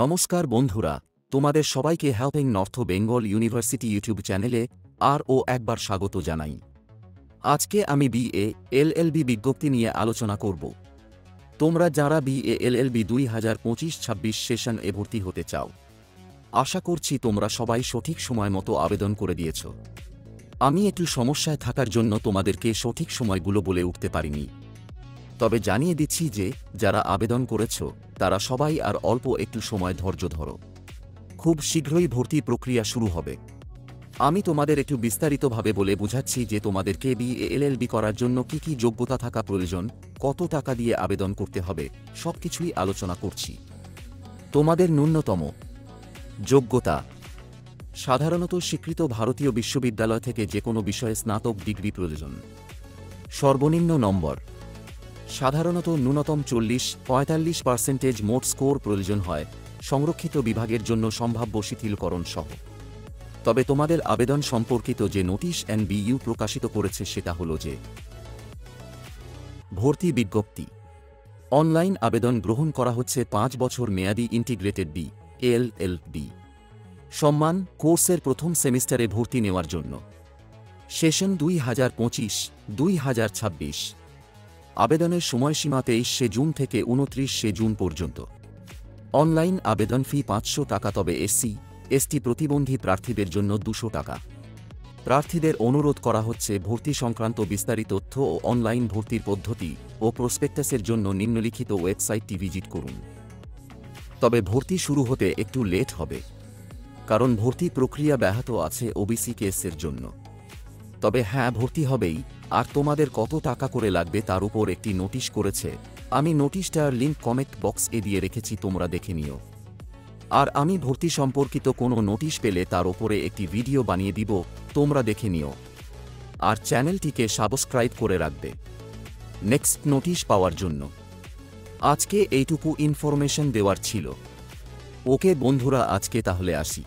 নমস্কার বন্ধুরা, তোমাদের সবাইকে helping north Bengal university YouTube চ্যানেলে আরও একবার স্বাগত জানাই। আজকে আমি বিএ এলএলবি বিজ্ঞপ্তি নিয়ে আলোচনা করব। তোমরা যারা বিএ এলএলবি 2025-26 সেশন এ ভর্তি হতে চাও, আশা করছি তোমরা সবাই সঠিক সময় মতো আবেদন করে দিয়েছ। আমি একটু সমস্যায় থাকার জন্য তোমাদেরকে সঠিক সময়গুলো বলে উঠতে পারিনি, তবে জানিয়ে দিচ্ছি যে যারা আবেদন করেছ তারা সবাই আর অল্প একটু সময় ধৈর্য ধরো। খুব শীঘ্রই ভর্তি প্রক্রিয়া শুরু হবে। আমি তোমাদের একটু বিস্তারিতভাবে বলে বোঝাচ্ছি যে তোমাদেরকে বিএ এলএলবি করার জন্য কি কি যোগ্যতা থাকা প্রয়োজন, কত টাকা দিয়ে আবেদন করতে হবে, সবকিছুই আলোচনা করছি। তোমাদের ন্যূনতম যোগ্যতা: সাধারণত স্বীকৃত ভারতীয় বিশ্ববিদ্যালয় থেকে যে কোনো বিষয়ে স্নাতক ডিগ্রি প্রয়োজন। সর্বনিম্ন নম্বর: সাধারণত ন্যূনতম 40-45% মোট স্কোর প্রয়োজন হয়, সংরক্ষিত বিভাগের জন্য সম্ভাব্য শিথিলকরণ সহ। তবে তোমাদের আবেদন সম্পর্কিত যে নোটিশ এনবিইউ প্রকাশিত করেছে সেটা হল যে ভর্তি বিজ্ঞপ্তি। অনলাইন আবেদন গ্রহণ করা হচ্ছে 5 বছর মেয়াদী ইন্টিগ্রেটেড বিএলএলবি সম্মান কোর্সের প্রথম সেমিস্টারে ভর্তি নেওয়ার জন্য। সেশন 2025-2026। আবেদনের সময়সীমা 23 জুন থেকে 29 জুন পর্যন্ত। অনলাইন আবেদন ফি 500 টাকা, তবে এসসি/এসটি প্রতিবন্ধী প্রার্থীদের জন্য 200 টাকা। প্রার্থীদের অনুরোধ করা হচ্ছে ভর্তি সংক্রান্ত বিস্তারিত তথ্য ও অনলাইন ভর্তির পদ্ধতি ও প্রসপেক্টাসের জন্য নিম্নলিখিত ওয়েবসাইটটি ভিজিট করুন। তবে ভর্তি শুরু হতে একটু লেট হবে, কারণ ভর্তি প্রক্রিয়া ব্যাহত আছে ওবিসি কেসের জন্য। তবে হ্যাঁ, ভর্তি হবেই। আর তোমাদের কত টাকা করে লাগবে তার উপর একটি নোটিশ করেছে, আমি নোটিশটার লিঙ্ক কমেন্ট বক্সে দিয়ে রেখেছি, তোমরা দেখে নিও। আর আমি ভর্তি সম্পর্কিত কোনো নোটিশ পেলে তার উপরে একটি ভিডিও বানিয়ে দিব, তোমরা দেখে নিও। আর চ্যানেলটিকে সাবস্ক্রাইব করে রাখবে নেক্সট নোটিশ পাওয়ার জন্য। আজকে এইটুকু ইনফরমেশন দেওয়ার ছিল। ওকে বন্ধুরা, আজকে তাহলে আসি।